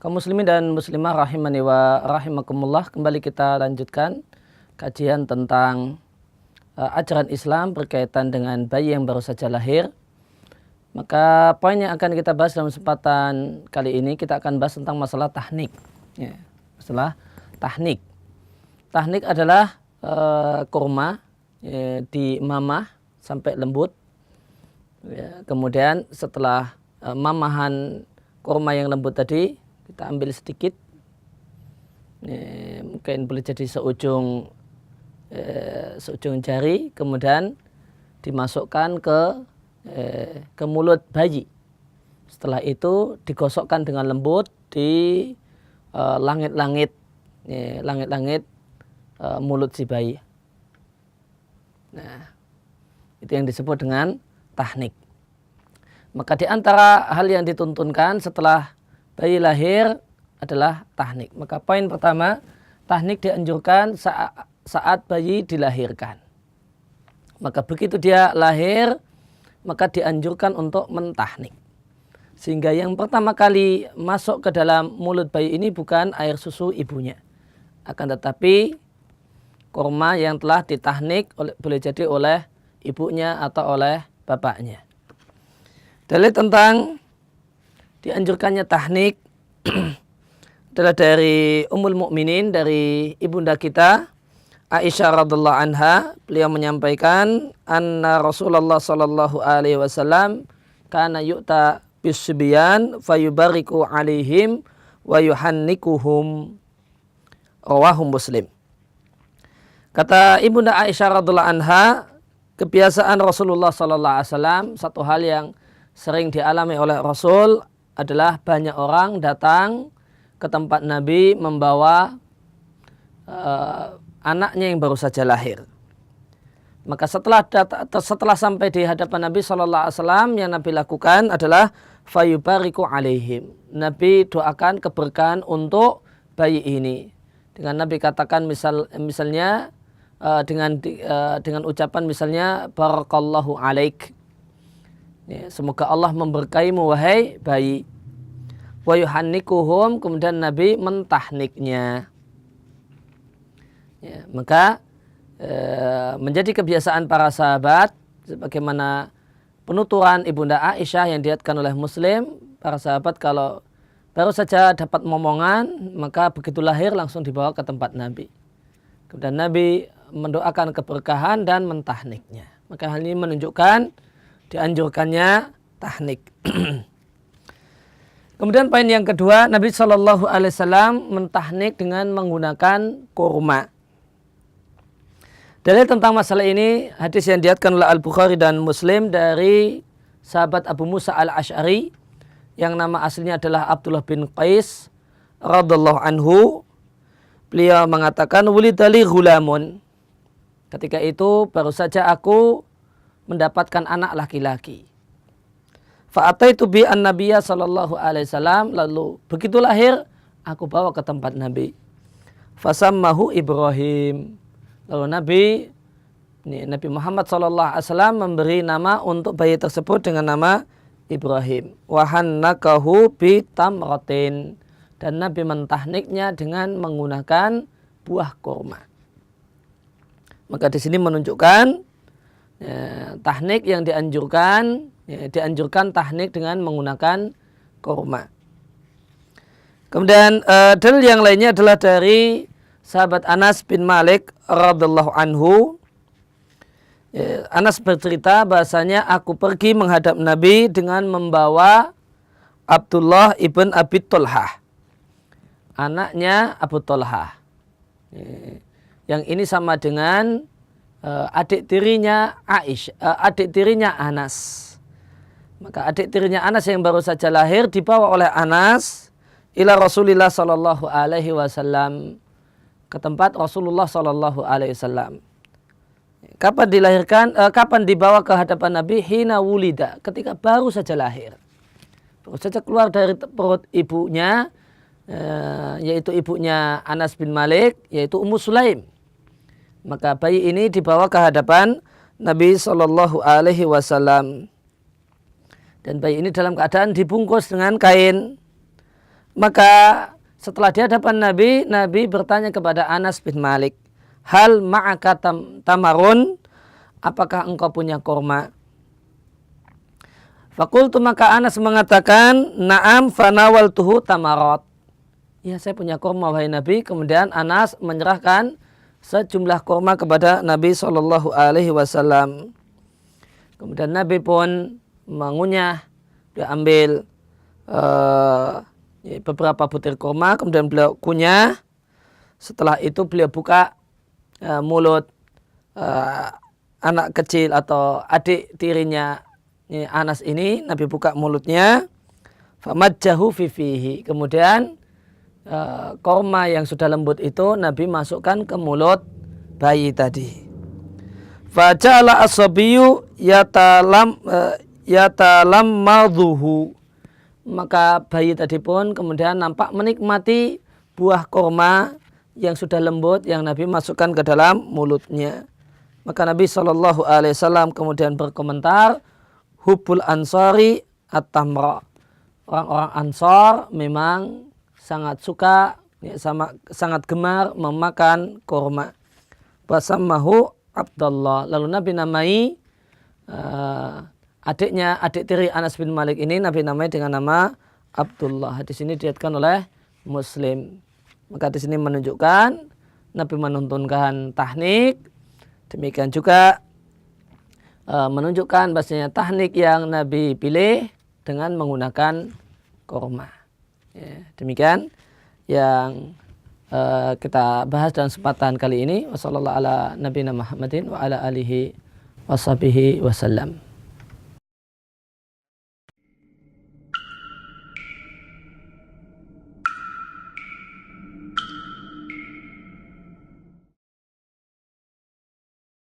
Kaum muslimin dan muslimah rahimani wa rahimakumullah, kembali kita lanjutkan kajian tentang ajaran Islam berkaitan dengan bayi yang baru saja lahir. Maka poin yang akan kita bahas dalam kesempatan kali ini, kita akan bahas tentang masalah tahnik. Ya, masalah tahnik. Tahnik adalah kurma di mamah sampai lembut. Ya, kemudian setelah mamahan kurma yang lembut tadi, kita ambil sedikit, mungkin boleh jadi seujung jari, kemudian dimasukkan ke mulut bayi. Setelah itu digosokkan dengan lembut di langit-langit mulut si bayi. Nah, itu yang disebut dengan tahnik. Maka di antara hal yang dituntunkan setelah bayi lahir adalah tahnik. Maka poin pertama, tahnik dianjurkan saat bayi dilahirkan. Maka begitu dia lahir, maka dianjurkan untuk mentahnik. Sehingga yang pertama kali masuk ke dalam mulut bayi ini bukan air susu ibunya, akan tetapi kurma yang telah ditahnik boleh jadi oleh ibunya atau oleh bapaknya. Dalil tentang dianjurkannya tahnik adalah dari Ummul Mukminin, dari ibunda kita Aisyah radhiallahu anha. Beliau menyampaikan anna Rasulullah sallallahu alaihi wasallam kana yu'ta bisbyan fayubariku alaihim wa yuhannikuhum, rawahu Muslim. Kata ibunda Aisyah radhiallahu anha, kebiasaan Rasulullah sallallahu alaihi wasallam, satu hal yang sering dialami oleh Rasul adalah banyak orang datang ke tempat Nabi membawa anaknya yang baru saja lahir. Maka setelah sampai di hadapan Nabi SAW, yang Nabi lakukan adalah fayubariku alaihim. Nabi doakan keberkahan untuk bayi ini. Dengan Nabi katakan misalnya dengan ucapan misalnya barakallahu alaik. Ya, semoga Allah memberkaimu wahai bayi. Wa yuhannikuhum, kemudian Nabi mentahniknya. Ya, maka menjadi kebiasaan para sahabat, sebagaimana penuturan ibunda Aisyah yang diriwayatkan oleh Muslim, para sahabat kalau baru saja dapat momongan, maka begitu lahir langsung dibawa ke tempat Nabi. Kemudian Nabi mendoakan keberkahan dan mentahniknya. Maka hal ini menunjukkan dianjurkannya tahnik. Kemudian poin yang kedua, Nabi Shallallahu Alaihi Wasallam mentahnik dengan menggunakan kurma. Dalil tentang masalah ini, hadis yang diriwayatkan oleh Al-Bukhari dan Muslim dari sahabat Abu Musa Al-Asy'ari yang nama aslinya adalah Abdullah bin Qais radhiallahu anhu. Beliau mengatakan, wulidali ghulamun. Ketika itu baru saja aku mendapatkan anak laki-laki. Fa'ataitu bi an-nabiyya sallallahu alaihi wasallam, lalu begitu lahir aku bawa ke tempat Nabi. Fasammahu Ibrahim. Lalu Nabi Muhammad sallallahu alaihi wasallam memberi nama untuk bayi tersebut dengan nama Ibrahim. Wa hannakahu bi tamratin, dan Nabi mentahniknya dengan menggunakan buah kurma. Maka di sini menunjukkan tahnik yang dianjurkan tahnik dengan menggunakan kurma. Kemudian dalil yang lainnya adalah dari sahabat Anas bin Malik radhiallahu anhu. Anas bercerita bahasanya aku pergi menghadap Nabi dengan membawa Abdullah ibn Abi Tolhah, anaknya Abu Tolhah. Yang ini sama dengan adik tirinya Anas. Maka adik tirinya Anas yang baru saja lahir dibawa oleh Anas ila Rasulillah sallallahu alaihi wasallam, ke tempat Rasulullah sallallahu alaihi wasallam. Kapan dilahirkan? Kapan dibawa ke hadapan Nabi? Hina wulida, ketika baru saja lahir, baru saja keluar dari perut ibunya, yaitu ibunya Anas bin Malik, yaitu Ummu Sulaim. Maka bayi ini dibawa ke hadapan Nabi Shallallahu Alaihi Wasallam, dan bayi ini dalam keadaan dibungkus dengan kain. Maka setelah di hadapan Nabi, Nabi bertanya kepada Anas bin Malik, hal ma'aka tamarun, apakah engkau punya kurma? Fakultu, maka Anas mengatakan, na'am fanawaltuhu tamarot. Ya, saya punya kurma wahai Nabi. Kemudian Anas menyerahkan sejumlah kurma kepada Nabi SAW. Kemudian Nabi pun mengunyah, dia ambil beberapa butir kurma, kemudian beliau kunyah. Setelah itu beliau buka mulut anak kecil atau adik tirinya Anas ini. Nabi buka mulutnya, famajjahu fi fihi. Kemudian kurma yang sudah lembut itu Nabi masukkan ke mulut bayi tadi. Faja'ala as-sabiyyu yatalam madhuhu. Maka bayi tadi pun kemudian nampak menikmati buah kurma yang sudah lembut yang Nabi masukkan ke dalam mulutnya. Maka Nabi SAW kemudian berkomentar, hubbul ansari at-tamra. Orang-orang Ansar memang sangat suka, sangat gemar memakan kurma. Wasammahu Abdullah. Lalu Nabi namai adik tiri Anas bin Malik ini, Nabi namai dengan nama Abdullah. Hadis ini diriwayatkan oleh Muslim. Maka di sini menunjukkan Nabi menuntunkan tahnik. Demikian juga menunjukkan bahasanya tahnik yang Nabi pilih dengan menggunakan kurma. Ya, demikian yang kita bahas dalam kesempatan kali ini. Wassallallahu ala nabiyina Muhammadin wa ala alihi washabihi wasallam.